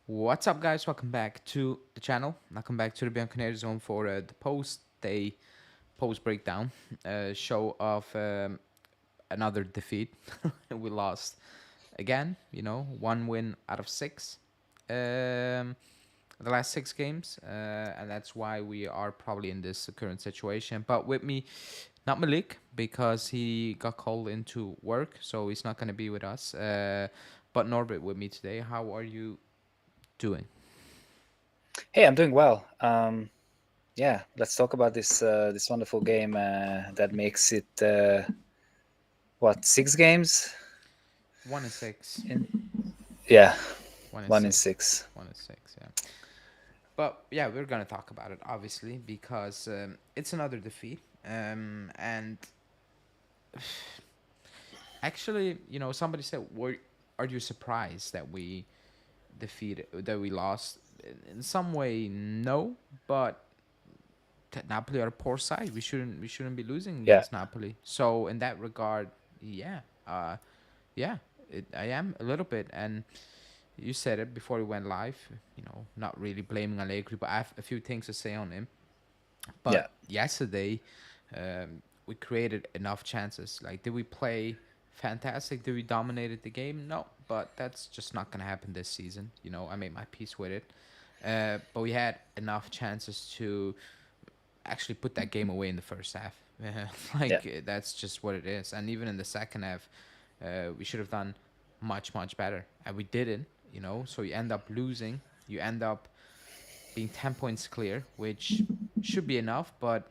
What's up, guys? Welcome back to the channel. Welcome back to the Bianconeri Zone for the post-day post breakdown show of another defeat. We lost again. One win out of six. The last six games, and that's why we are probably in this current situation. But with me, not Malik because he got called into work, so he's not going to be with us. But Norbert with me today. How are you doing? Hey, I'm doing well. Yeah, let's talk about this wonderful game that makes it what 6 games? One and six. Yeah, One and one in six. 6. 1 and 6. Yeah. But yeah, we're gonna talk about it obviously because it's another defeat. And actually, somebody said, Are you surprised that we lost?" In some way, no, but Napoli are a poor side. We shouldn't be losing Yeah, against Napoli. So in that regard, yeah, yeah, I am a little bit. And you said it before we went live. Not really blaming Allegri, but I have a few things to say on him. yeah, But yesterday, we created enough chances. Like, did we play fantastic? Did we dominated the game? No, but that's just not gonna happen this season. I made my peace with it. But we had enough chances to actually put that game away in the first half. yeah, That's just what it is. And even in the second half, we should have done much better, and we didn't. So you end up losing. You end up being 10 points clear, which should be enough. But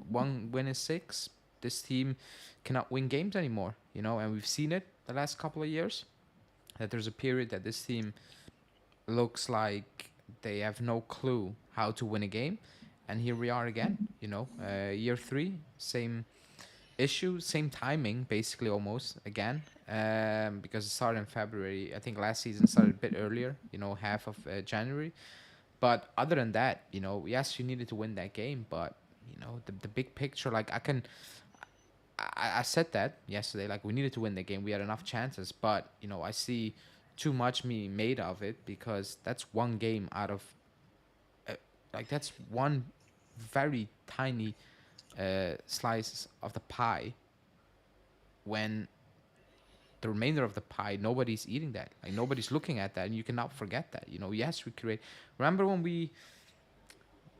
one win is six. This team cannot win games anymore. And we've seen it the last couple of years. That there's a period that this team looks like they have no clue how to win a game. And here we are again, year three, same issue, same timing, basically almost again, because it started in February. I think last season started a bit earlier, half of January. But other than that, yes, you needed to win that game, but the big picture, like I said that yesterday. Like, we needed to win the game. We had enough chances, but I see too much me made of it because that's one game out of uh, that's one very tiny slice of the pie. When the remainder of the pie, nobody's eating that. Like, nobody's looking at that, and you cannot forget that. Yes, we create. Remember when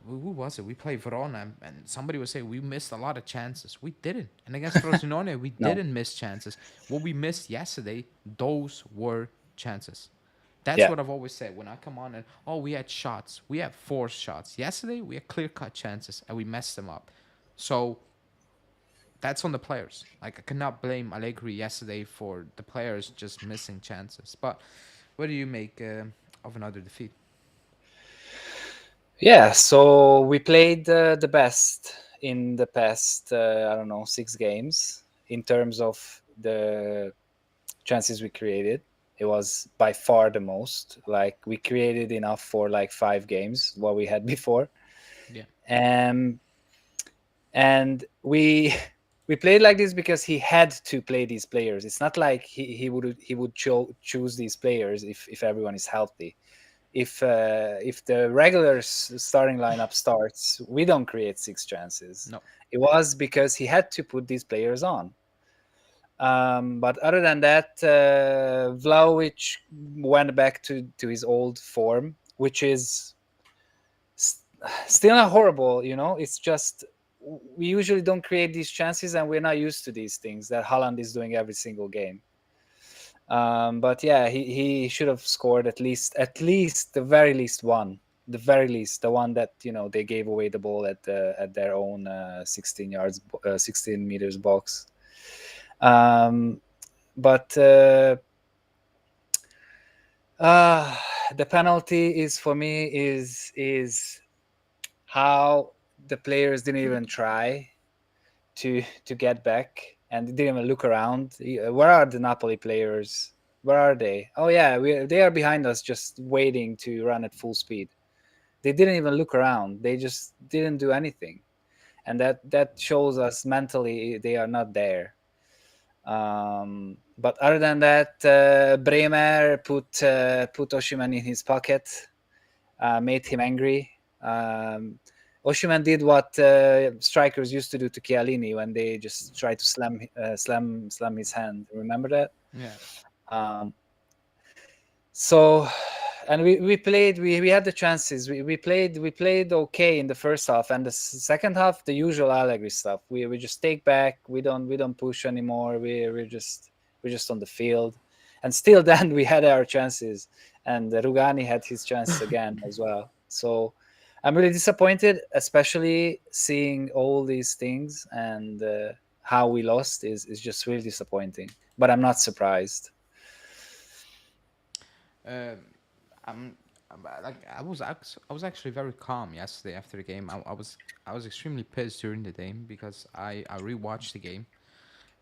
who was it? We played Verona, and somebody would say we missed a lot of chances. We didn't. And against Frosinone, we no, didn't miss chances. What we missed yesterday, those were chances. That's yeah, what I've always said when I come on and, we had shots. We had forced shots. Yesterday, we had clear cut chances and we messed them up. So that's on the players. Like, I cannot blame Allegri yesterday for the players just missing chances. But what do you make of another defeat? yeah. So we played the best in the past, I don't know, 6 games in terms of the chances we created. It was by far the most. Like we created enough for like 5 games what we had before. Yeah. Um, and we we played like this because he had to play these players. It's not like he would choose these players if everyone is healthy. If the regular starting lineup starts, we don't create 6 chances. No. It was because he had to put these players on. But other than that, Vlahovic went back to his old form, which is st- still not horrible. It's just we usually don't create these chances, and we're not used to these things that Haaland is doing every single game. But yeah, he should have scored at least the very least one, the very least the one that they gave away the ball at their own 16 yards, 16 meters box. Um, but uh, the penalty is for me is how the players didn't even try to get back and didn't even look around. Where are the Napoli players? Where are they? Oh yeah, they are behind us, just waiting to run at full speed. They didn't even look around. They just didn't do anything, and that shows us mentally they are not there. But other than that, Bremer put Oshiman in his pocket, made him angry. Oshiman did what strikers used to do to Chiellini when they just try to slam his hand. Remember that? Yeah. Um, so, and we played. We had the chances. We played okay in the first half, and the second half, the usual Allegri stuff. We just take back. We don't push anymore. We're just on the field, and still then we had our chances, and Rugani had his chance again as well. So I'm really disappointed, especially seeing all these things, and how we lost is just really disappointing. But I'm not surprised. Um, I was actually very calm yesterday after the game. I was extremely pissed during the game because I rewatched the game,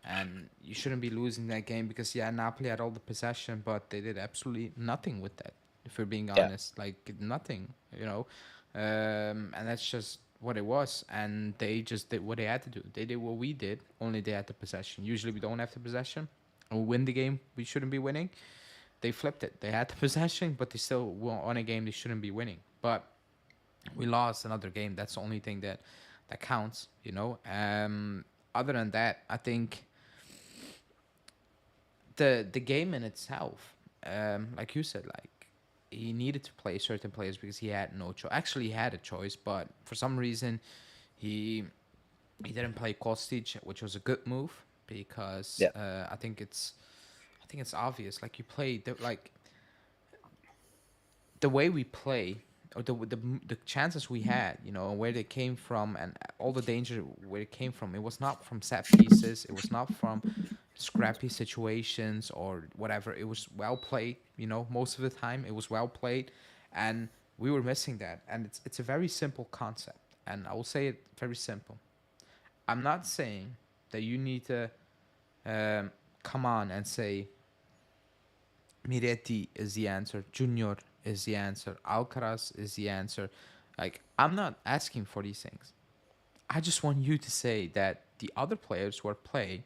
and you shouldn't be losing that game because yeah, Napoli had all the possession, but they did absolutely nothing with that. If we're being Yeah, honest, like nothing, you know, and that's just what it was. And they just did what they had to do. They did what we did. Only they had the possession. Usually we don't have the possession. And we win the game we shouldn't be winning. They flipped it. They had the possession, but they still won a game they shouldn't be winning. But we lost another game. That's the only thing that counts, you know. Other than that, I think the game in itself, like you said, like he needed to play certain players because he had no choice. Actually, he had a choice, but for some reason, he he didn't play Kostic, which was a good move because yeah, I think it's obvious. Like you play like the way we play or the chances we had, you know, and where they came from, and all the danger where it came from, it was not from set pieces, it was not from scrappy situations or whatever. It was well played, you know, most of the time it was well played, and we were missing that. And it's a very simple concept, and I will say it very simple. I'm not saying that you need to come on and say Miretti is the answer, Junior is the answer, Alcaraz is the answer. Like, I'm not asking for these things. I just want you to say that the other players who are playing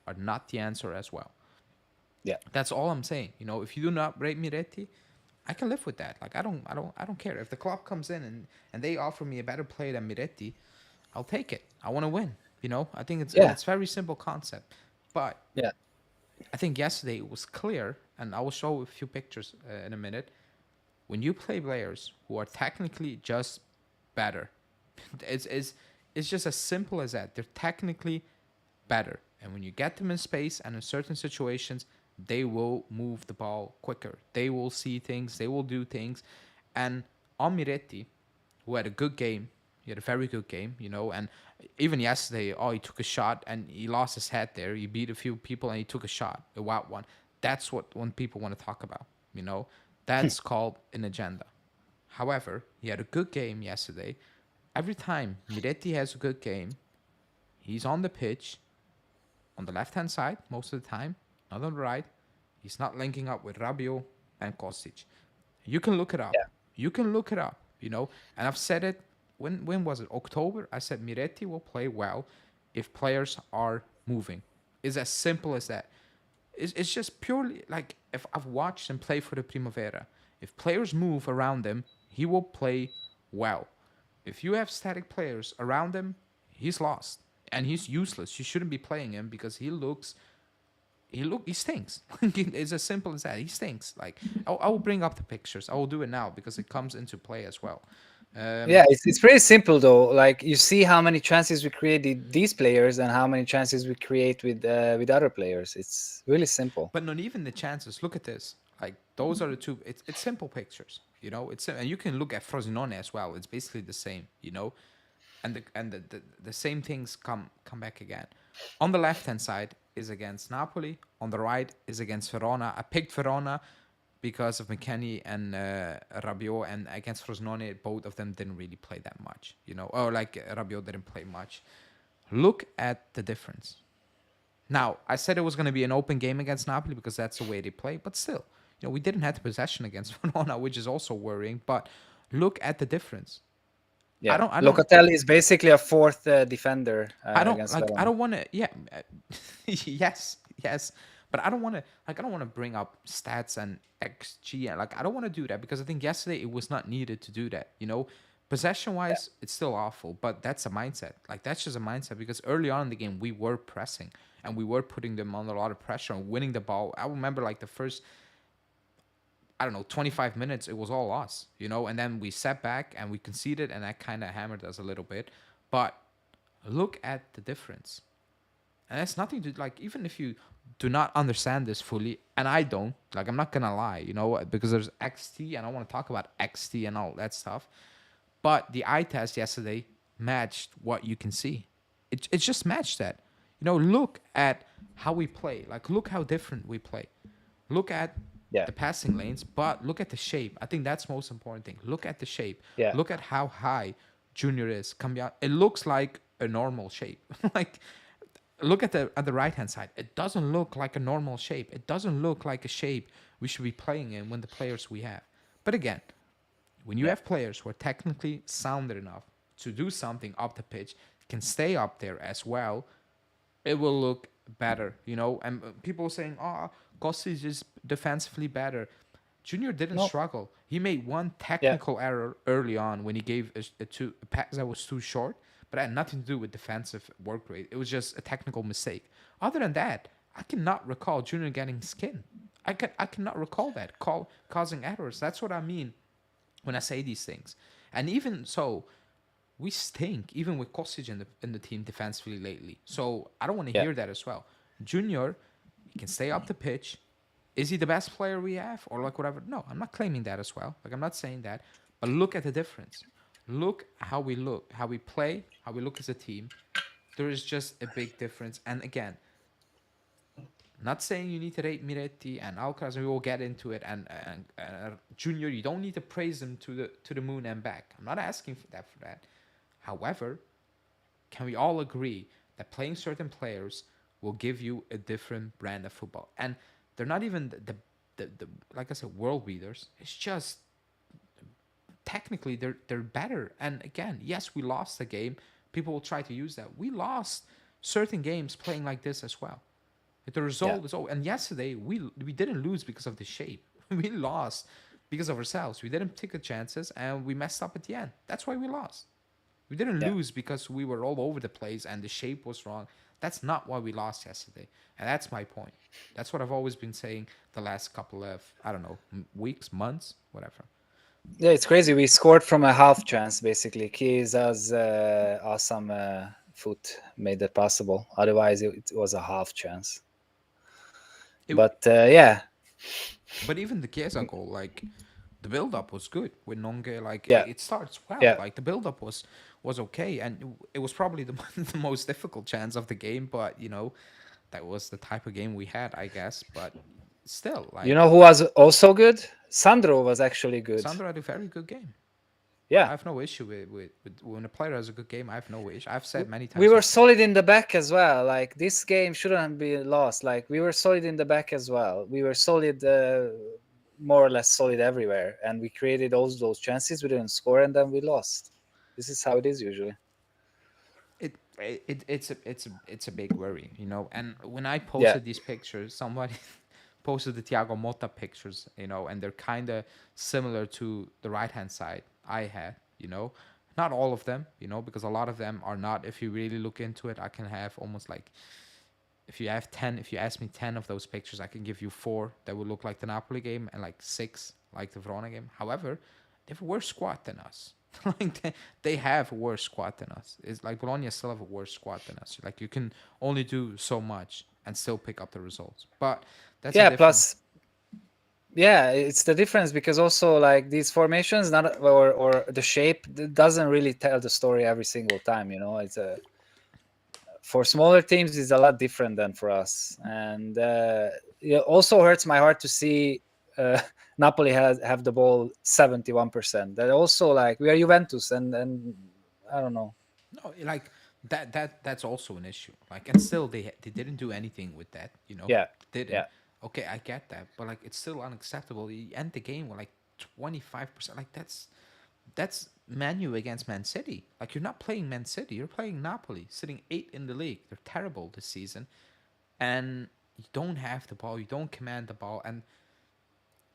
are not the answer as well. yeah, That's all I'm saying. You know, if you do not rate Miretti, I can live with that. Like, I don't care if the club comes in and they offer me a better player than Miretti, I'll take it. I want to win. You know, I think yeah, it's very simple concept, but yeah. I think yesterday it was clear, and I will show a few pictures in a minute. When you play players who are technically just better, it's, it's, it's just as simple as that. They're technically better. And when you get them in space and in certain situations, they will move the ball quicker. They will see things, they will do things. And on Miretti, who had a good game, he had a very good game, you know, and even yesterday, oh, he took a shot and he lost his head there. He beat a few people and he took a shot, a wild one. That's what when people want to talk about, you know. That's called an agenda. However, he had a good game yesterday. Every time Miretti has a good game, he's on the pitch on the left hand side most of the time, not on the right. He's not linking up with Rabiot and Kostic. You can look it up. You can look it up, you know. And I've said it when was it? October. I said Miretti will play well if players are moving. It's as simple as that. It's just purely like if I've watched him play for the Primavera. If players move around him, he will play well. If you have static players around him, he's lost and he's useless. You shouldn't be playing him because he stinks. It's as simple as that. He stinks. Like I will bring up the pictures. I will do it now because it comes into play as well. Yeah, it's pretty simple though. Like you see how many chances we create these players and how many chances we create with other players. It's really simple. But not even the chances. Look at this. Like those are the two. It's simple pictures. You know, and you can look at Frosinone as well. It's basically the same. You know, and the same things come back again. On the left hand side is against Napoli. On the right is against Verona. I picked Verona because of McKennie and Rabiot, and against Frosinone, both of them didn't really play that much. You know, or like Rabiot didn't play much. Look at the difference. Now, I said it was going to be an open game against Napoli because that's the way they play, but still, you know, we didn't have the possession against Verona, which is also worrying. But look at the difference. Yeah, I don't, Locatelli is basically a fourth defender I don't against like. I Verona. don't want to. Yeah, yes. Yes, but I don't want to like I don't want to bring up stats and XG and like I don't want to do that because I think yesterday it was not needed to do that. Possession Yeah, wise, it's still awful, but that's a mindset. Like that's just a mindset because early on in the game we were pressing and we were putting them under a lot of pressure and winning the ball. I remember like the first I don't know 25 minutes it was all us, and then we sat back and we conceded and that kind of hammered us a little bit. But look at the difference. And that's nothing to like, even if you do not understand this fully, and I don't, like, I'm not gonna lie, because there's XT and I want to talk about XT and all that stuff. But the eye test yesterday matched what you can see. It just matched that. Look at how we play. Like, look how different we play. Look at yeah, the passing lanes, but look at the shape. I think that's most important thing. Look at the shape. yeah, Look at how high Junior is. It looks like a normal shape. Like look at the right hand side. It doesn't look like a normal shape. It doesn't look like a shape we should be playing in when the players we have. But again, when you yeah, have players who are technically sounded enough to do something up the pitch, can stay up there as well, it will look better, And people saying, "Oh, Kostic is defensively better." Junior didn't no, struggle. He made one yeah, technical error early on when he gave a pass that was too short, but it had nothing to do with defensive work rate. It was just a technical mistake. Other than that, I cannot recall Junior getting skinned. I cannot recall that causing errors. That's what I mean when I say these things. And even so, we stink even with Kostic in the team defensively lately. So I don't want to yeah, hear that as well. Junior, he can stay up the pitch. Is he the best player we have or like whatever? No, I'm not claiming that as well. Like I'm not saying that, but look at the difference. Look, how we play, how we look as a team. There is just a big difference. And again, not saying you need to rate Miretti and Alcaraz, and we will get into it. And Junior, you don't need to praise them to the moon and back. I'm not asking for that. However, can we all agree that playing certain players will give you a different brand of football? And they're not even the like I said, world beaters. It's just technically they're better. And again, yes, we lost the game. People will try to use that. We lost certain games playing like this as well. The yeah, result is and yesterday we didn't lose because of the shape. We lost because of ourselves. We didn't take the chances and we messed up at the end. That's why we lost. We didn't yeah. lose because we were all over the place and the shape was wrong. That's not why we lost yesterday. And that's my point. That's what I've always been saying the last couple of, I don't know, weeks, months, whatever. Yeah, it's crazy. We scored from a half chance, basically. Kiesa's awesome foot made that possible. Otherwise, it was a half chance. It, But yeah, but even the Chiesa goal, like the build up was good with Nonge. Like yeah, it starts well. yeah. Like the build up was okay, and it was probably the most difficult chance of the game. But that was the type of game we had, I guess. But still, You know like who was also good? Sandro was actually good. Sandro had a very good game. I Yeah, have no issue with when a player has a good game. I have no issue. I've said many we times were before. solid in the back as well. Like this game shouldn't be lost. Like we were solid in the back as well. We were solid, more or less solid everywhere, and we created all those chances. We didn't score, and then we lost. This is how it is usually. It's a big worry, And when I Yeah, posted these pictures, somebody posted the Thiago Motta pictures, and they're kind of similar to the right hand side I had, Not all of them, because a lot of them are not. If you really look into it, I can have almost like if you ask me 10 of those pictures, I can give you 4 that would look like the Napoli game and like 6 like the Verona game. However, they have a worse squad than us. Like they have a worse squad than us. It's like Bologna still have a worse squad than us. Like you can only do so much and still pick up the results. But that's a yeah. different. Plus, yeah, it's the difference because also like these formations, not or the shape doesn't really tell the story every single time. It's a for smaller teams is a lot different than for us, and it also hurts my heart to see uh, Napoli have the ball 71%. That also like we are Juventus, and I don't know. No, like that's also an issue. Like and still they didn't do anything with that, Yeah, Didn't. yeah, Okay, I get that, but like it's still unacceptable. You end the game with like 25%. Like that's Manu against Man City. Like you're not playing Man City, you're playing Napoli, sitting 8 in the league. They're terrible this season. And You don't have the ball. You don't command the ball, and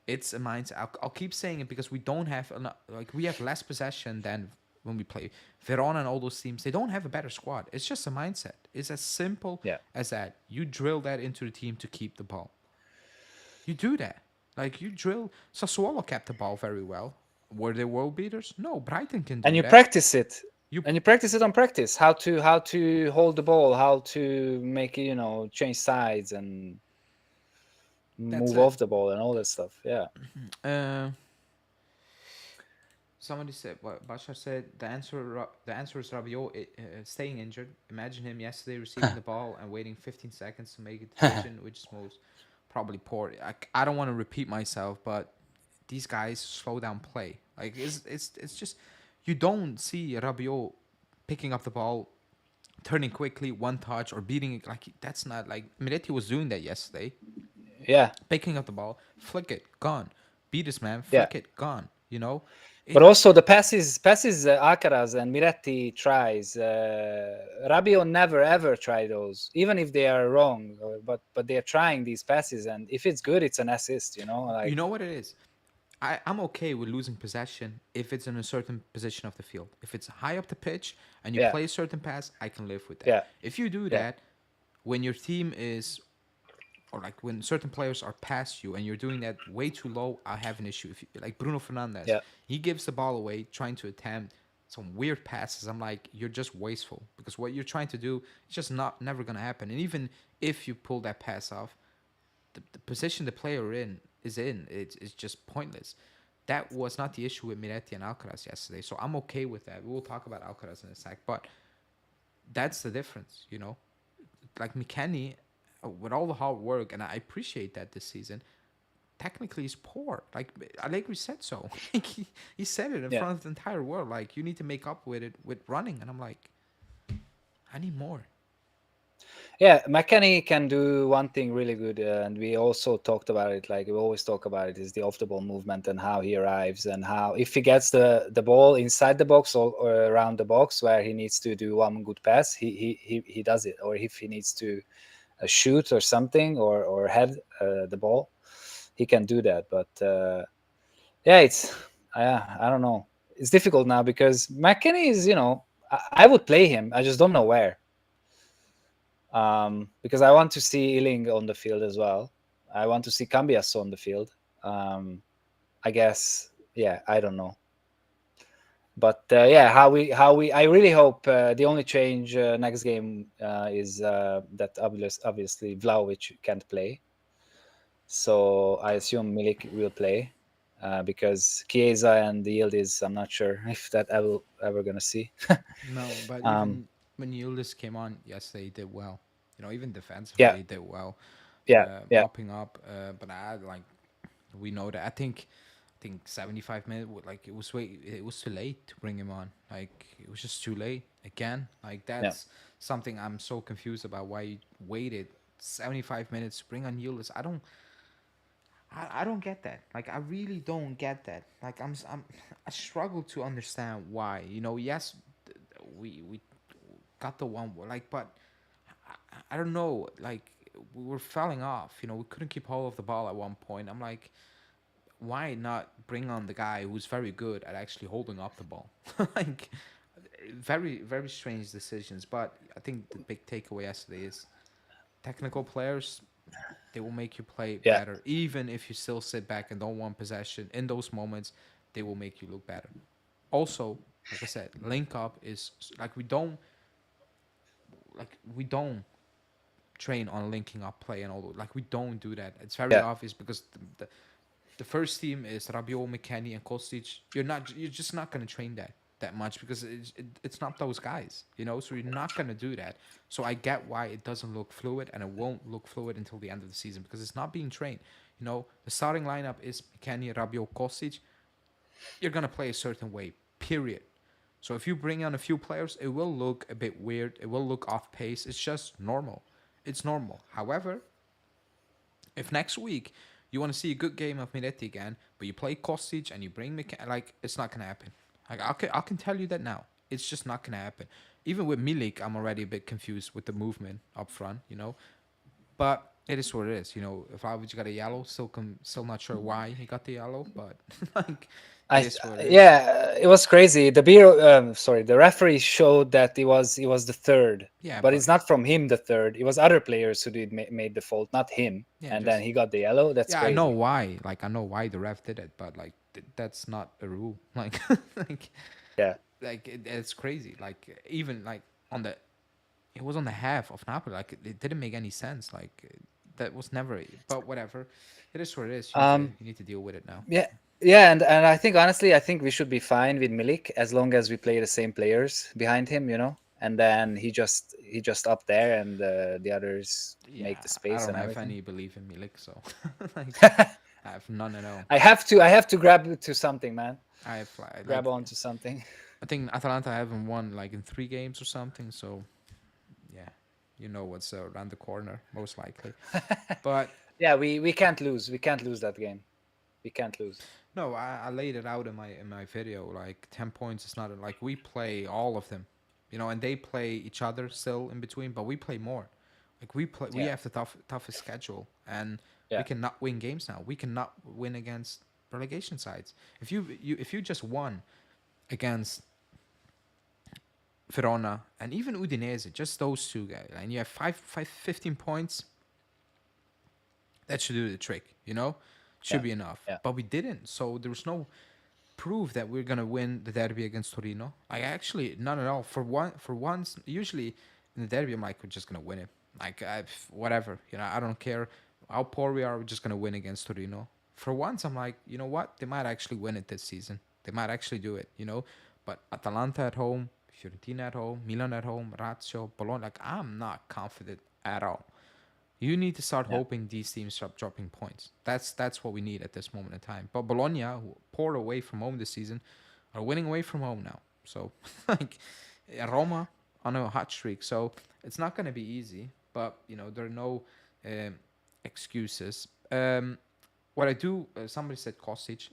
it's a mindset. I'll keep saying it because we don't have like we have less possession than when we play Verona and all those teams. They don't have a better squad. It's just a mindset. It's as simple Yeah. as that. You drill that into the team to keep the ball. You do that. Like you drill. Sassuolo kept the ball very well. Were they world beaters? No. Brighton can And do you that. practice it. You And you practice it on practice, how to hold the ball, how to make it, change sides and That's move it. off the ball and all that stuff. Yeah. Uh, Somebody said what Bashar said. The answer is Rabiot staying injured. Imagine him yesterday receiving the ball and waiting 15 seconds to make a decision, which is most probably poor. I don't want to repeat myself, but these guys slow down play. Like it's just you don't see Rabiot picking up the ball, turning quickly, one touch, or beating it. Like that's not like Miretti was doing that yesterday, Yeah. picking up the ball, flick it, gone. Beat this man, Yeah. flick it, gone. You know, But it also the passes Alcaraz and Miretti tries. Rabiot never ever try those, even if they are wrong. But they are trying these passes, and if it's good, it's an assist. you Like know what it is. I'm okay with losing possession if it's in a certain position of the field. If it's high up the pitch and you yeah, play a certain pass, I can live with that. yeah, If you do yeah, that when your team is, or like when certain players are past you and you're doing that way too low, I have an issue. If you, like Bruno Fernandes, yeah, he gives the ball away trying to attempt some weird passes. I'm like, you're just wasteful because what you're trying to do is just not never gonna happen. And even if you pull that pass off, the position the player in, it's just pointless. That was not the issue with Miretti and Alcaraz yesterday, so I'm okay with that. We'll talk about Alcaraz in a sec, but that's the difference, you know. Like McKennie, with all the hard work, and I appreciate that this season. Technically, is poor. Like Allegri said so. Like he said it in yeah. front of the entire world. Like you need to make up with it with running, and I'm like, I need more. Yeah, McKennie can do one thing really good, and we also talked about it. Like we always talk about it, is the off the ball movement and how he arrives and how if he gets the ball inside the box or around the box where he needs to do one good pass, he does it. Or if he needs to shoot or something or head the ball, he can do that. But yeah, I don't know. It's difficult now because McKennie is I would play him. I just don't know where. Because I want to see Iling on the field as well. I want to see Cambiasso on the field. Um, I guess, yeah, I don't know. But yeah, how we I really hope the only change next game is that obviously Vlahovic can't play. So I assume Milik will play because Chiesa and the Yildiz, I'm not sure if that ever gonna see. No, but um, even when Yildiz came on yesterday, he did well. You know, even defensively, yeah, he did well, yeah, yeah, mopping up. But I like we know that. I think 75 minutes. Like it was too late to bring him on. Like it was just too late again. Like yeah, that's something I'm so confused about. Why you waited 75 minutes to bring on Yildiz? I don't get that. Like I really don't get that. Like I struggle to understand why. You know, yes, we got the one like, but I don't know. Like we were falling off. You know, we couldn't keep hold of the ball at one point. I'm like, why not bring on the guy who's very good at actually holding up the ball? Like very strange decisions. But I think the big takeaway yesterday is technical players, they will make you play yeah, better. Even if you still sit back and don't want possession, in those moments, they will make you look better. Also, like I said, link up is like we don't train on linking up play and all that. Like we don't do that. It's very yeah, obvious because the first team is Rabiot, McKennie, and Kostic. You're just not gonna train that much because it's not those guys, you know. So you're not gonna do that. So I get why it doesn't look fluid, and it won't look fluid until the end of the season because it's not being trained. You know, the starting lineup is McKennie, Rabiot, Kostic. You're gonna play a certain way. Period. So if you bring on a few players, it will look a bit weird. It will look off pace. It's just normal. It's normal. However, if next week you want to see a good game of Miretti again, but you play Kostic and you bring like it's not gonna happen. Like I can tell you that now. It's just not gonna happen. Even with Milik, I'm already a bit confused with the movement up front, you know. But It is what it is. Vlahovic got a yellow. Still not sure why he got the yellow, but like, it I is what it is. Yeah, it was crazy. The referee showed that it was the third, Yeah, but but it's not from him. The third, it was other players who made the fault, not him. yeah, And then just he got the yellow. That's yeah. I know crazy. why. Like, I know why the ref did it, but like, that's not a rule. Like, like, Yeah. it's crazy. Like, even like on the it was on the half of Napoli. Like, it didn't make any sense. Like, that was never. But whatever, it is what it is. Um. You need to deal with it now. Yeah. Yeah, and I think honestly, I think we should be fine with Milik as long as we play the same players behind him, and then he just up there, and the others Yeah, make the I space don't and have everything. any belief in Milik, so like, I have none at all. I have to grab to something, man. I have Grab like on to something. I think Atalanta haven't won like in 3 games or something. So yeah, what's around the corner most likely. But Yeah, we can't lose. We can't lose that game. We can't lose. no, I laid it out in my video. Like 10 points is not like we play all of them, and they play each other still in between, but we play more. Like we Yeah, have the toughest schedule, and we yeah, cannot win games now. We cannot win against relegation sides. If you just won against Verona and even Udinese, just those two guys, and you have 15 points, that should do the trick, Should yeah, be enough. yeah, But we didn't, so there was no proof that we're gonna win the derby against Torino. Like, actually, not at all. For once, usually in the derby, I'm like, we're just gonna win it. Like, whatever, I don't care how poor we are. We're just gonna win against Torino. For once, I'm like, you know what? They might actually win it this season. They might actually do it. But Atalanta at home, Fiorentina at home, Milan at home, Lazio, Bologna. Like, I'm not confident at all. You need to start yeah, hoping these teams stop dropping points. That's what we need at this moment in time. But Bologna, who poured away from home this season, are winning away from home now. So, like, Roma on a hot streak. So it's not going to be easy. But there are no um, excuses. What I do, somebody said Kostic.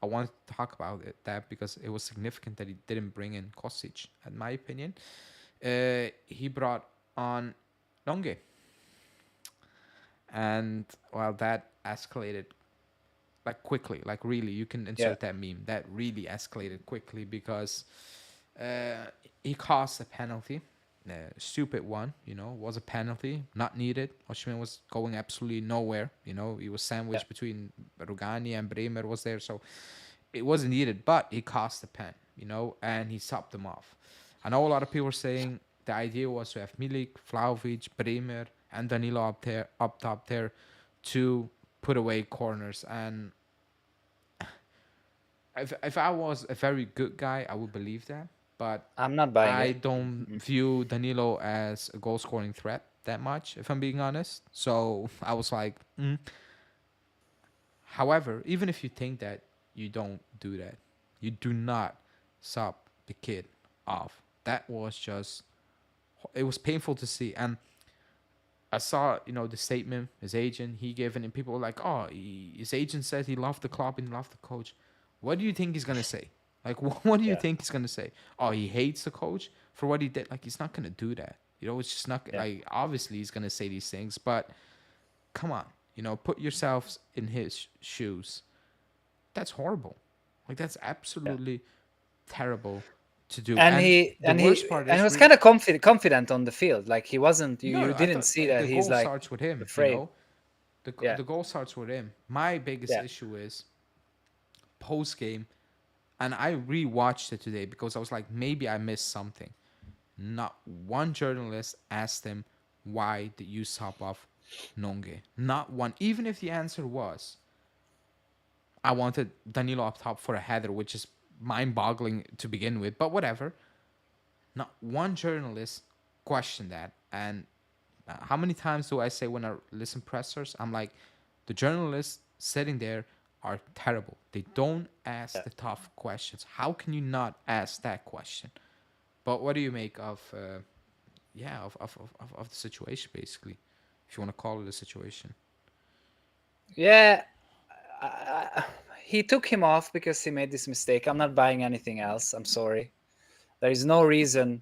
I wanted to talk about that because it was significant that he didn't bring in Kostic. In my opinion, he brought on Longe, and well, that escalated like quickly. Like, really, you can yeah, insert that meme. That really escalated quickly because uh, he caused a penalty, stupid one. Was a penalty, not needed. Osimhen was going absolutely nowhere. He was yeah, sandwiched between Rugani and Bremer was there, so it wasn't needed. But he cost the pen, and he subbed them off. I know a lot of people are saying the idea was to have Milik, Vlahovic, Bremer, and Danilo up top there, to put away corners. And if I was a very good guy, I would believe that. But I'm not buying I it. don't Mm-mm. view Danilo as a goal scoring threat that much, if I'm being honest. So I was like, However, even if you think that, you don't do that. You do not sub the kid off. That was just, it was painful to see. And I saw, the statement his agent he gave, and people were like, "Oh, his agent said he loved the club and loved the coach." What do you think he's gonna say? Like, what do you Yeah, think he's gonna say? Oh, he hates the coach for what he did. Like, he's not gonna do that. It's just not yeah, like, obviously he's gonna say these things, but come on, put yourselves in his shoes. That's horrible. Like, that's yeah. absolutely terrible to do. And And he the and worst he part and he is was really, kind of confident on the field. Like he wasn't. You, no, you no. I didn't thought see that the he's goal like starts with him. afraid. Yeah, The goal starts with him. My biggest yeah, issue is post game, and I rewatched it today because I was like, maybe I missed something. Not one journalist asked him, why did you sub off Nonge? Not one. Even if the answer was, I wanted Danilo up top for a header, which is mind boggling to begin with, but whatever. Not one journalist questioned that. And how many times do I say when I listen pressers, I'm like, the journalists sitting there are terrible. They don't ask yeah. the tough questions. How can you not ask that question? But what do you make of, of the situation, basically, if you want to call it a situation? Yeah, I, he took him off because he made this mistake. I'm not buying anything else. I'm sorry. There is no reason.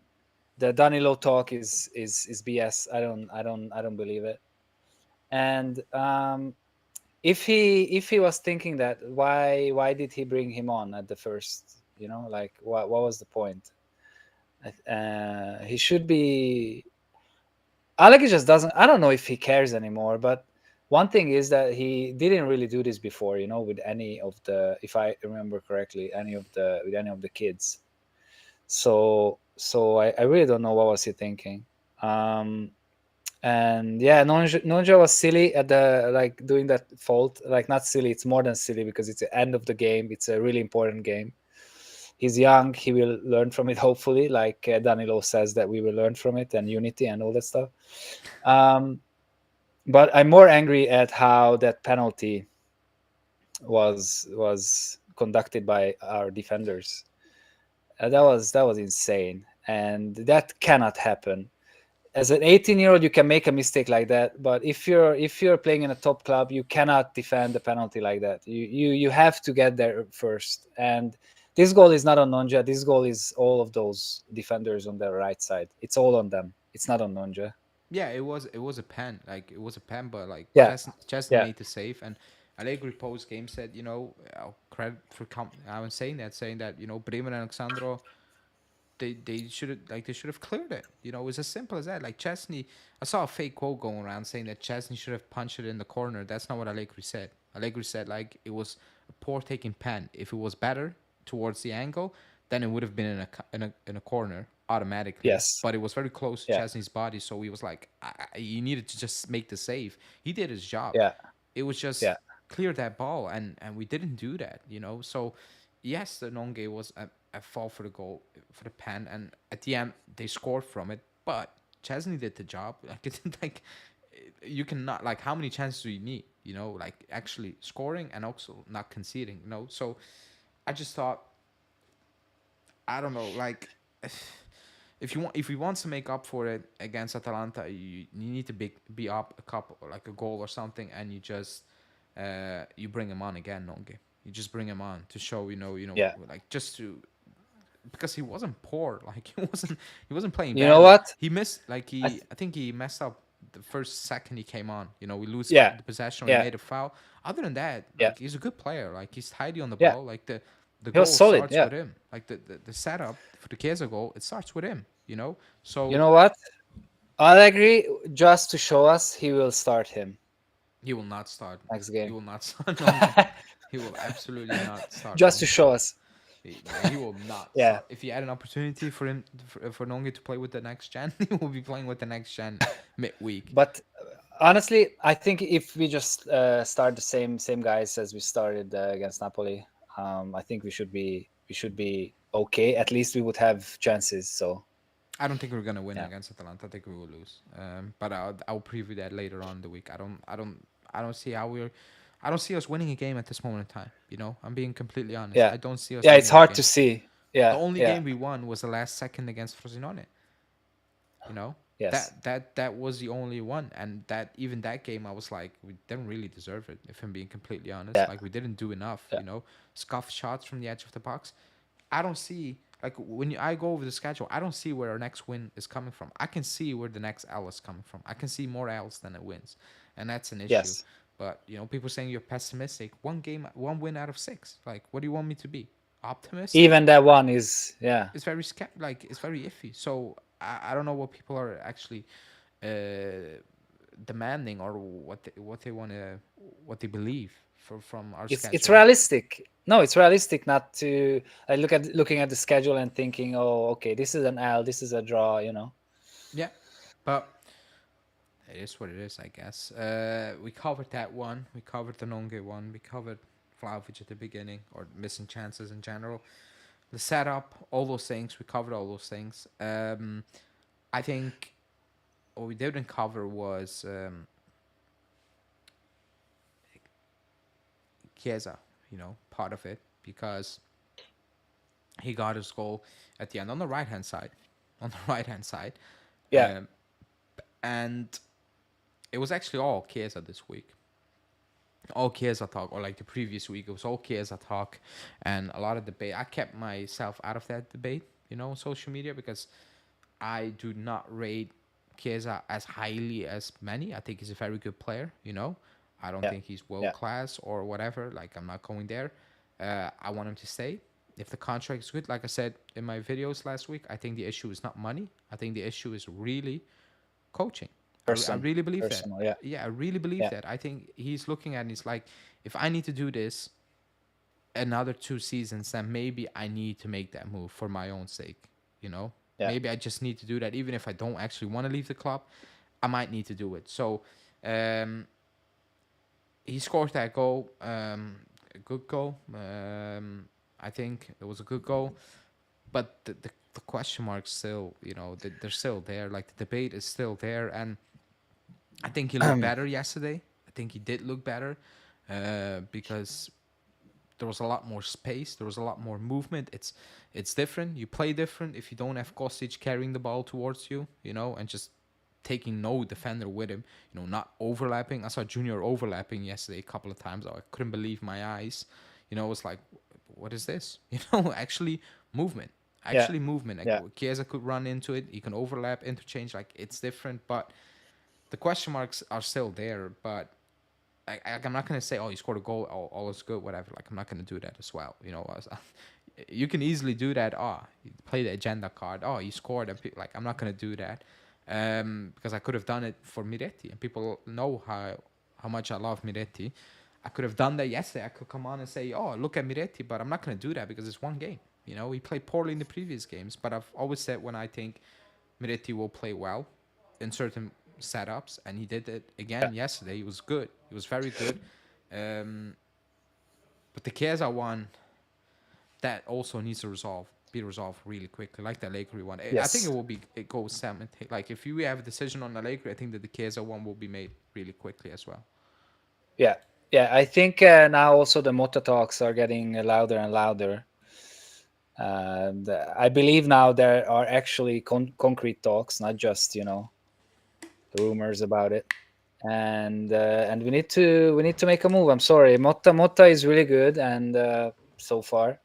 The Danilo talk is BS. I don't believe it. And if he was thinking that, why did he bring him on at the first? Like what was the point? He should be. Alec just doesn't. I don't know if he cares anymore. But one thing is that he didn't really do this before. With any of the, if I remember correctly, with any of the kids. So I really don't know what was he thinking. Um, and yeah, Nonja was silly at the, like, doing that fault. Like, not silly, it's more than silly, because it's the end of the game. It's a really important game. He's young, he will learn from it, hopefully, like Danilo says that we will learn from it, and unity and all that stuff. um, but I'm more angry at how that penalty was conducted by our defenders. That was insane, and that cannot happen. As an 18-year-old, you can make a mistake like that, but if you're playing in a top club, you cannot defend the penalty like that. You have to get there first. And this goal is not on Nonja. This goal is all of those defenders on the right side. It's all on them. It's not on Nonja. Yeah, it was a pen. Like it was a pen, but like Yeah, Chesney yeah, made the save, and Allegri post game said, credit for I was saying that Bremer and Alexandro, they should have cleared it. It was as simple as that. Like Chesney, I saw a fake quote going around saying that Chesney should have punched it in the corner. That's not what Allegri said. Allegri said like it was a poor taking pen. If it was better towards the angle, then it would have been in a corner automatically. yes, But it was very close to yeah, Chesney's body, so he was like, he needed to just make the save. He did his job. yeah, It was just yeah, clear that ball, and we didn't do that. So yes, the Nonge was a fall for the goal for the pen, and at the end they scored from it. But Chesney did the job. Like it's like you cannot, like, how many chances do you need? Like actually scoring and also not conceding. So I just thought, I don't know, like if you want to make up for it against Atalanta, you need to be up a couple, like a goal or something, and you bring him on again, Nonge. You just bring him on to show, yeah. like, just to, because he wasn't poor. Like he wasn't playing You know badly. what? He missed, like, I th- I think he messed up the first second he came on. We lose yeah, the possession, or he yeah, made a foul. Other than that, yeah, like, he's a good player. Like, he's tidy on the yeah. ball. Like, the He was goal solid. starts Yeah. with him. Like the setup for the Chiesa goal, it starts with him. You So know what? Allegri, just to show us, he will start him he will not start. next He game. will not start Nonge. He will absolutely not start Just to Nonge. show us. He will not Yeah. start. If you had an opportunity for him, for Nonge to play with the next gen, he will be playing with the next gen midweek. But honestly, I think if we just start the same guys as we started against Napoli, I think we should be okay. At least we would have chances. So I don't think we're gonna win yeah, against Atalanta. I think we will lose. But I'll preview that later on in the week. I don't see how we're. I don't see us winning a game at this moment in time. I'm being completely honest. yeah, I don't see us yeah. It's winning a hard game. to see. The Yeah, only yeah, game we won was the last second against Frosinone. You know yes, that was the only one, and that even that game I was like, we didn't really deserve it. If I'm being completely honest, yeah, like, we didn't do enough. yeah. Scuff shots from the edge of the box. I don't see, like, when I go over the schedule, I don't see where our next win is coming from. I can see where the next L is coming from. I can see more L's than it wins, and that's an issue. Yes. But people saying you're pessimistic. One win out of six. Like, what do you want me to be? Optimistic? Even that one is, yeah. It's very like, it's very iffy. So I don't know what people are actually demanding, or what they want to, what they believe from our It's schedule. realistic. No, it's realistic not to looking at the schedule and thinking, oh, okay, this is an L, this is a draw. Yeah, but it is what it is, I guess. We covered that one. We covered the Nonge one. We covered Vlahovic at the beginning, or missing chances in general. The setup, all those things. We covered all those things. I think what we didn't cover was Chiesa. Part of it, because he got his goal at the end on the right hand side, on the right hand side, Yeah. um, and it was actually all Chiesa this week. All Chiesa talk, or like the previous week, it was all Chiesa talk, and a lot of debate. I kept myself out of that debate, on social media, because I do not rate Chiesa as highly as many. I think he's a very good player. I don't Yeah, think he's world yeah, class or whatever. Like I'm not going there. I want him to stay. If the contract is good, like I said in my videos last week, I think the issue is not money. I think the issue is really coaching. I really believe that. personal. Yeah, Yeah, I really believe yeah, that. I think he's looking at it and he's like, if I need to do this another 2 seasons, then maybe I need to make that move for my own sake. You know, yeah. maybe I just need to do that, even if I don't actually want to leave the club. I might need to do it. So um, he scored that goal, a good goal. I think it was a good goal, but the question marks still, they're still there. Like the debate is still there, and I think he looked better yesterday. I think he did look better because there was a lot more space. There was a lot more movement. It's different. You play different if you don't have Kostic carrying the ball towards you, and just taking no defender with him. Not overlapping. I saw Junior overlapping yesterday a couple of times. I couldn't believe my eyes. It was like, what is this? Actually movement. Yeah, Actually movement. Like yeah. Chiesa could run into it. He can overlap, interchange. Like it's different, but the question marks are still there. But I'm not gonna say, oh, you scored a goal, all is good, whatever. Like I'm not gonna do that as well. You can easily do that. Oh, you play the agenda card. Oh, you scored. Like I'm not gonna do that, because I could have done it for Miretti, and people know how much I love Miretti. I could have done that yesterday. I could come on and say, oh, look at Miretti, but I'm not gonna do that because it's one game. He played poorly in the previous games, but I've always said when I think Miretti will play well in certain setups, and he did it again yesterday. He was good. He was very good. Um, but the Chiesa one, that also needs to be resolved really quickly, like the Allegri one. I think Yes. it goes seven. Like if you have a decision on Allegri, I think that the Chiesa one will be made really quickly as well. Yeah, yeah. I think now also the Mota talks are getting louder and louder. And I believe now there are actually concrete talks, not just rumors about it. And we need to make a move. I'm sorry, Motta is really good, and so far,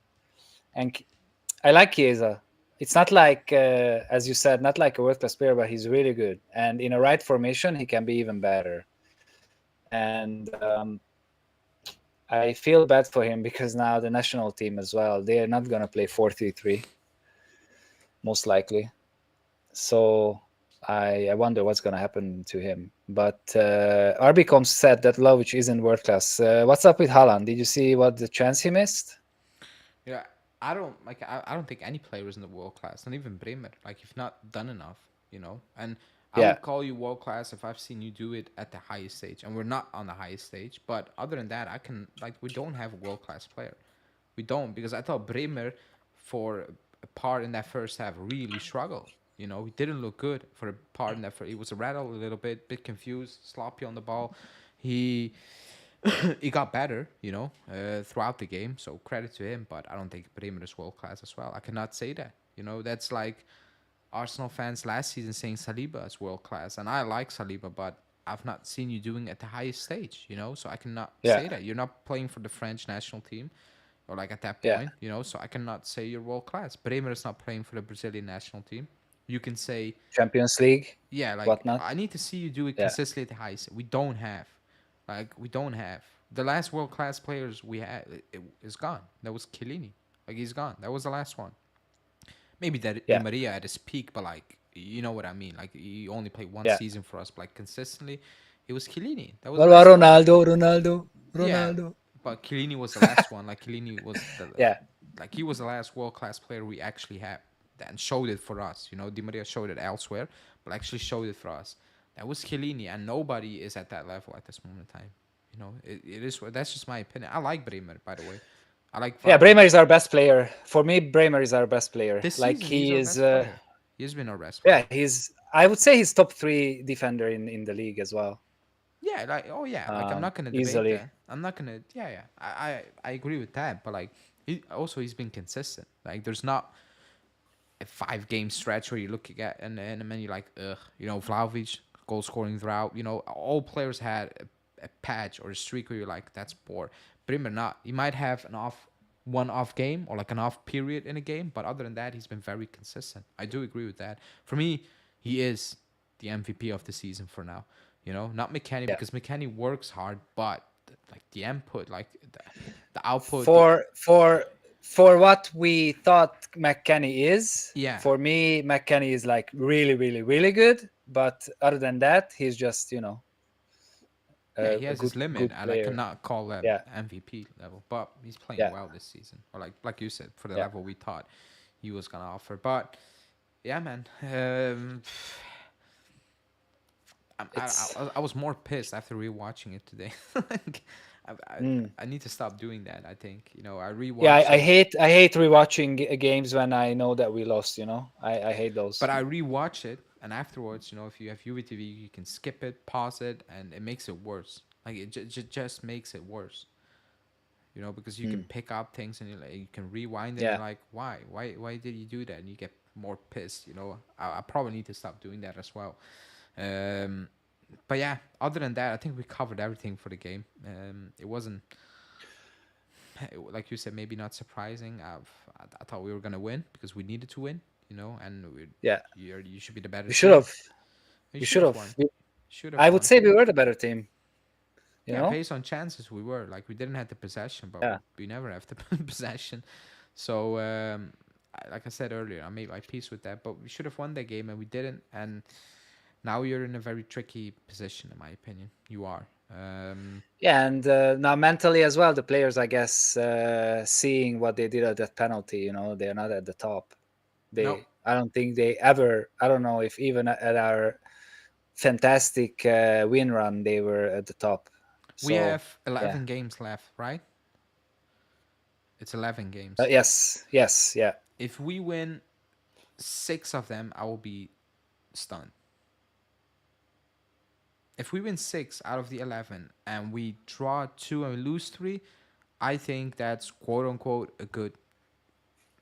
and I like Chiesa. It's not like, as you said, not like a world class player, but he's really good. And in a right formation, he can be even better. And I feel bad for him because now the national team as well, they are not gonna play 4-3-3, most likely. So I wonder what's gonna happen to him. But Arbicom said that Lovic isn't world class. What's up with Haaland? Did you see what the chance he missed? Yeah, I don't like. I don't think any player is in the world class. Not even Bremer. Like you've not done enough. And I Yeah, would call you world class if I've seen you do it at the highest stage, and we're not on the highest stage. But other than that, I can like we don't have a world class player. We don't because I thought Bremer, for a part in that first half, really struggled. He didn't look good for a part in that. He was rattled a little bit confused, sloppy on the ball. He he got better, throughout the game. So credit to him. But I don't think Bremer is world class as well. I cannot say that. That's like Arsenal fans last season saying Saliba is world class, and I like Saliba, but I've not seen you doing it at the highest stage. So I cannot yeah, say that you're not playing for the French national team, or like at that yeah. point. So I cannot say you're world class. Bremer is not playing for the Brazilian national team. You can say, Champions League, yeah, like whatnot. I need to see you do it Yeah, consistently at the highest. We don't have the last world class players we had. It is gone. That was Chiellini. Like he's gone. That was the last one. Maybe that Di yeah, Maria at his peak, but like you know what I mean. Like he only played one yeah. season for us, but like consistently, it was Chiellini. That was What the about last one. Ronaldo? Ronaldo, Yeah, Ronaldo. but Chiellini was the last one. Like Chiellini was Yeah, like he was the last world class player we actually had and showed it for us. Di Maria showed it elsewhere, but actually showed it for us. That was Chiellini, and nobody is at that level at this moment in time. It is. That's just my opinion. I like Bremer, by the way. I like yeah. Bremer Vlahovic. is our best player. For me, Bremer is our best player. This Like season, he's he our is. best player. He's been our best Yeah, player. he's. I would say he's top three defender in the league as well. Yeah, like oh yeah, like I'm not gonna debate Easily. that. I'm not gonna. Yeah, yeah. I agree with that. But like he's been consistent. Like there's not a 5 game stretch where you're looking at and then you're like, ugh, Vlahovic goal scoring throughout. All players had a patch or a streak where you're like, that's poor. Bremer not. He might have one off game or like an off period in a game, but other than that, he's been very consistent. I do agree with that. For me, he is the MVP of the season for now. You know, not McKennie Yeah. because McKennie works hard, but like the input, like the output, the For what we thought McKenny is, yeah, for me, McKenny is like really, really, really good. But other than that, he's just yeah, he a has good his limit, good and I player. cannot call that Yeah, MVP level, but he's playing yeah, well this season, or like you said, for the yeah. level we thought he was gonna offer. But yeah, man, It's I was more pissed after rewatching it today. Like, I, I mm. I need to stop doing that. I think I Yeah. rewatched it, I hate rewatching games when I know that we lost. I hate those. but I rewatch it, and afterwards, if you have UVTV, you can skip it, pause it, and it makes it worse. Like it just makes it worse. Because you can Mm. pick up things and you can rewind it, and Yeah, you're like, why did you do that? And you get more pissed. I probably need to stop doing that as well. Um, but yeah, other than that, I think we covered everything for the game. It wasn't like you said, maybe not surprising. I thought we were gonna win because we needed to win. And yeah. you should be the better We should team. have. You We should should have have. won. Should have I would won. say we were the better team. You Yeah, know. based on chances, we were like we didn't have the possession, but Yeah. we never have the possession. So, like I said earlier, I made my peace with that. But we should have won that game, and we didn't. And now you're in a very tricky position, in my opinion. You are. Yeah, and now mentally as well, the players, I guess, seeing what they did at that penalty, they're not at the top. No, I don't think they ever. I don't know if even at our fantastic win run, they were at the top. we So have yeah, 11 games left, right? It's 11 games. yes, yes, yeah, If we win 6 of them, I will be stunned. If we win 6 out of the 11 and we draw two and we lose three, I think that's quote unquote a good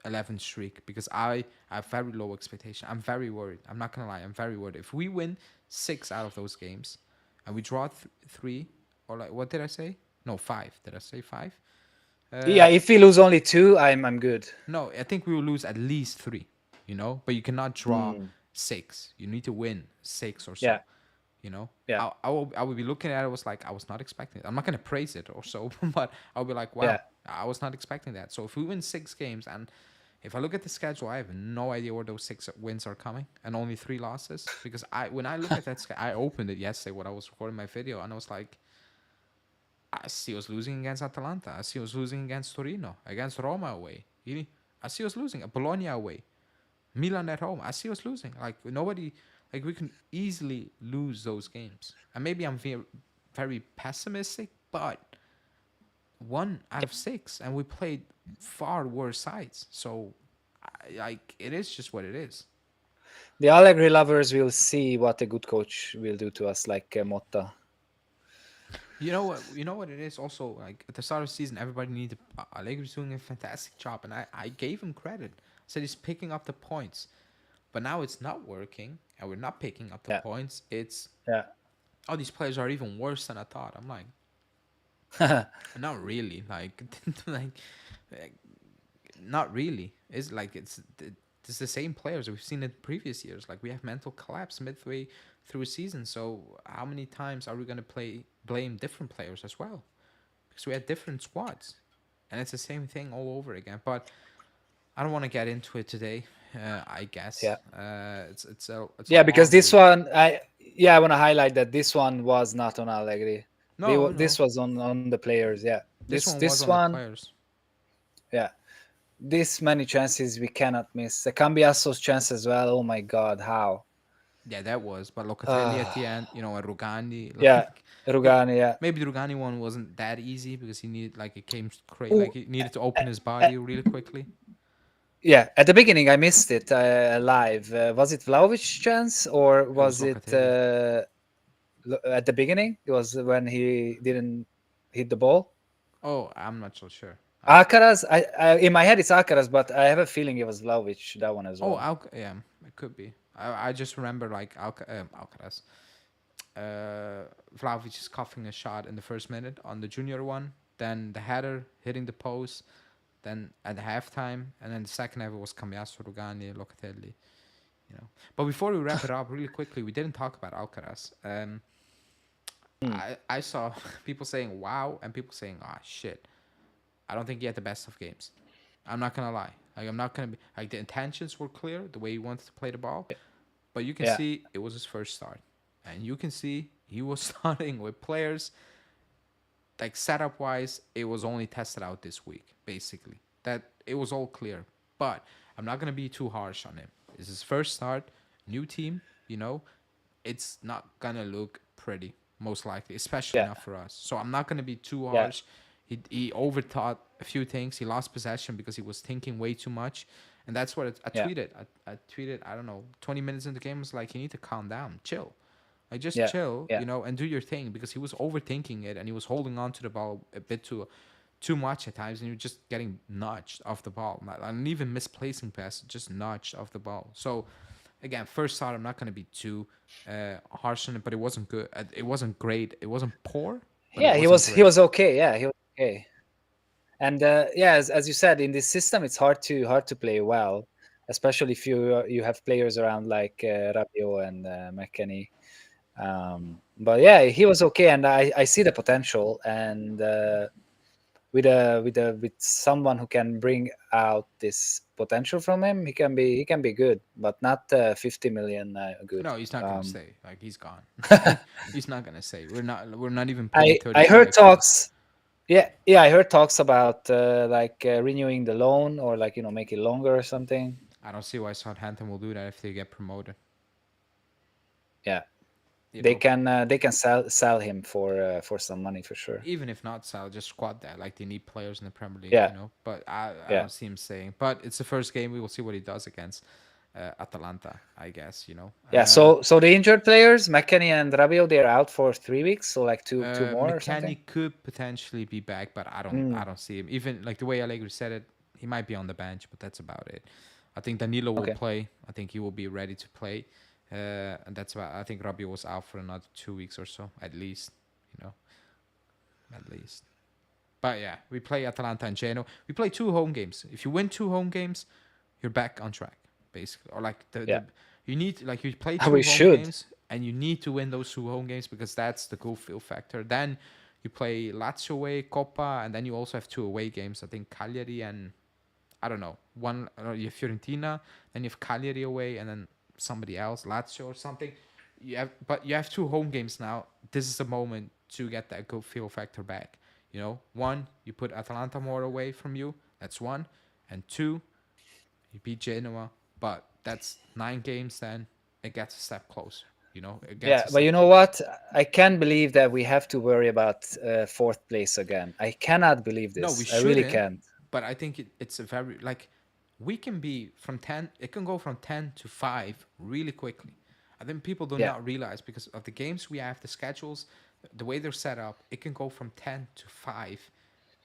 11 streak because I have very low expectation. I'm very worried. I'm not gonna lie. I'm very worried. If we win 6 out of those games and we draw three, or like what did I say? No, five. Did I say five? yeah. Uh, If we lose only two, I'm good. no, I think we will lose at least three. But you cannot draw Mm, six. You need to win six or yeah, so. You know, yeah, I will be looking at it. Was like I was not expecting it. I'm not gonna praise it or so, but I'll be like, yeah, wow, I was not expecting that. So if we win 6 games, and if I look at the schedule, I have no idea where those 6 wins are coming, and only 3 losses. Because when I look at that, I opened it yesterday when I was recording my video, and I was like, I see us losing against Atalanta. I see us losing against Torino, against Roma away. I see us losing at Bologna away. Milan at home. I see us losing. Like nobody, like we can easily lose those games. And maybe I'm very pessimistic, but 1 out of 6, and we played far worse sides. So, like it is just what it is. the Allegri lovers will see what a good coach will do to us, like Motta. You know what? You know what it is. Also, like at the start of the season, everybody needed Allegri's doing a fantastic job, and I gave him credit. I said he's picking up the points. But now it's not working, and we're not picking up the Yeah, points. It's yeah. all these players are even worse than I thought. I'm like, not really. Like, not really. It's like it's the same players we've seen in previous years. Like we have mental collapse midway through a season. So how many times are we gonna blame different players as well? Because we had different squads, and it's the same thing all over again. But I don't want to get into it today. I guess Yeah. it's a Yeah, because long this week. one, I want to highlight that this one was not on Allegri. No, This no. was on the players. Yeah, This one this was on the one, players. yeah, this many chances we cannot miss. The Cambiaso's chance as well. Oh my God, how? Yeah, that was. But Locatelli at Uh, the end, and Rugani, yeah, like Rugani. Yeah. maybe the Rugani one wasn't that easy because he needed like it came crazy, like Ooh, he needed to open his uh, body really quickly. yeah, at the beginning I missed it live. Was it Vlahovic's chance or It was was it Locatelli. at the beginning? It was when he didn't hit the ball. Oh, I'm not so sure. Alcaraz, in my head it's Alcaraz, but I have a feeling it was Vlahovic that one as Oh, well. yeah, it could be. I just remember like Alcaraz. Vlahovic is coughing a shot in the first minute on the junior one. Then the header hitting the post. Then at halftime, and then the second half it was Cambiasso, Rugani, Locatelli. you know. But before we wrap it up, really quickly, we didn't talk about Alcaraz. Hmm. I saw people saying wow and people saying ah shit. I don't think he had the best of games. I'm not gonna lie. Like I'm not gonna be like the intentions were clear, the way he wanted to play the ball, but you can Yeah, see it was his first start, and you can see he was starting with players like setup wise. It was only tested out this week, basically. That it was all clear, but I'm not gonna be too harsh on him. It's his first start, new team. You know, it's not gonna look pretty, most likely, especially yeah, not for us. So I'm not gonna be too yeah, harsh. He overthought a few things. He lost possession because he was thinking way too much, and that's what I yeah, tweeted. I tweeted. I don't know. 20 minutes into the game, I was like, you need to calm down, chill. Like just yeah, chill, yeah, you know, and do your thing because he was overthinking it and he was holding on to the ball a bit too much at times, and you're just getting nudged off the ball. And even misplacing pass, just nudged off the ball. So again, first thought, I'm not going to be too harsh on it, but it wasn't good. It wasn't great. It wasn't poor, but it yeah. He wasn't was he great. was okay. Yeah, he was okay. And yeah, as you said, in this system, it's hard to play well, especially if you have players around like Rabiot and McKennie. But yeah, he was okay, and I see the potential. And with someone who can bring out this potential from him, he can be good, but not 50 million good. No, he's not going to Um, stay. Like he's gone. He's not going to stay. We're not even paying I heard 35 for. talks. Yeah, I heard talks about like renewing the loan or like make it longer or something. I don't see why Southampton will do that if they get promoted. Yeah, You they know, can they can sell him for some money for sure. even if not Sal, just squad that. Like they need players in the Premier League, Yeah, you know. But I yeah, don't see him staying. But it's the first game. We will see what he does against Atalanta, I guess. You know. yeah. So the injured players, McKennie and Rabiot, they're out for 3 weeks, so like two more or something. McKennie could potentially be back, but I Mm, don't see him. Even like the way Allegri said it, he might be on the bench, but that's about it. I think Danilo will okay. play. I think he will be ready to play, and that's why I think Rabiot was out for another 2 weeks or so, at least. You know, at least. But yeah, we play Atalanta and Genoa. We play two home games. If you win two home games, you're back on track, basically. Or like Yeah, you need like you play two we home should. games and you need to win those two home games because that's the goal feel factor. Then you play Lazio away, Coppa, and then you also have two away games. I think Cagliari and I don't know one. You have Fiorentina, then you have Cagliari away, and then somebody else, Lazio or something. You have two home games now. This is the moment to get that good feel factor back. You know, one, you put Atalanta more away from you. That's one, and two, you beat Genoa. But that's 9 games. Then it gets a step closer. You know, it gets Yeah, a but you step know closer. what? I can't believe that we have to worry about fourth place again. I cannot believe No, we this. I really shouldn't. can't. But I think it's a very like we can be from 10. It can go from 10 to 5 really quickly. I think people do Yeah, not realize because of the games we have, the schedules, the way they're set up. It can go from 10 to 5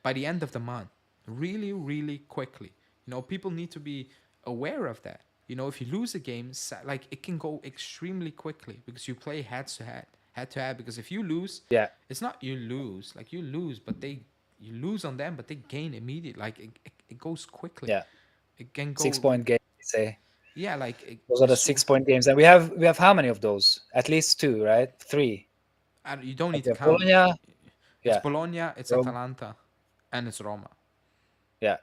by the end of the month, really, really quickly. You know, people need to be aware of that. You know, if you lose a game, like it can go extremely quickly because you play head to head. Because if you lose, yeah, it's not you lose, like you lose, but you lose on them, but they gain immediately. Like it goes quickly. yeah. It can Six go, point game, they say. yeah, like it, Those are the it's, 6 point games, and we have how many of those? At least two, right? Three. you don't Like need we to have count. Bologna. It's Yeah, Bologna, it's Rome. Atalanta, and it's Roma. Yeah,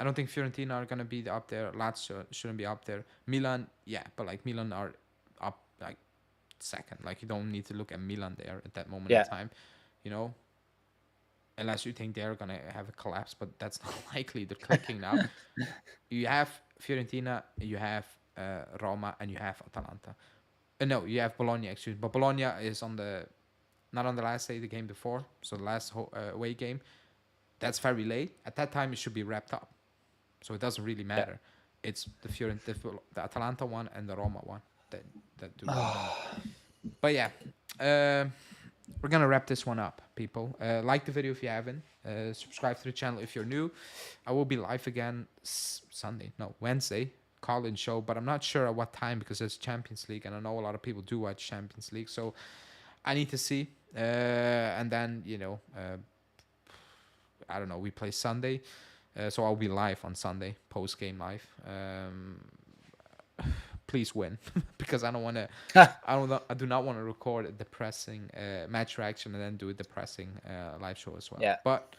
I don't think Fiorentina are gonna be up there. Lazio shouldn't be up there. Milan, yeah, but like Milan are up like second. Like you don't need to look at Milan there at that moment in yeah, time, you know, unless you think they're gonna have a collapse, but that's not likely. They're clicking now. You have Fiorentina, you have Roma, and you have Atalanta. No, you have Bologna. Excuse me, but Bologna is on the not on the last day, the game before, so the last away game. That's very late. At that time, it should be wrapped up. So it doesn't really yeah. matter. It's the Fiorentina, the Atalanta one, and the Roma one that do matter. But yeah, uh, we're gonna wrap this one up, people. Like the video if you haven't. Subscribe to the channel if you're new. I will be live again Sunday, no Wednesday, call-in show, but I'm not sure at what time because it's Champions League, and I know a lot of people do watch Champions League, so I need to see. And then I don't know. We play Sunday, so I'll be live on Sunday, post game live. please win, because I don't want to. I do not want to record a depressing match reaction and then do a depressing live show as well. Yeah. But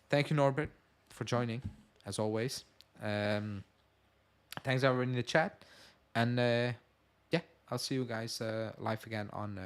thank you, Norbert, for joining, as always. Um, Thanks everyone in the chat, and yeah, I'll see you guys live again on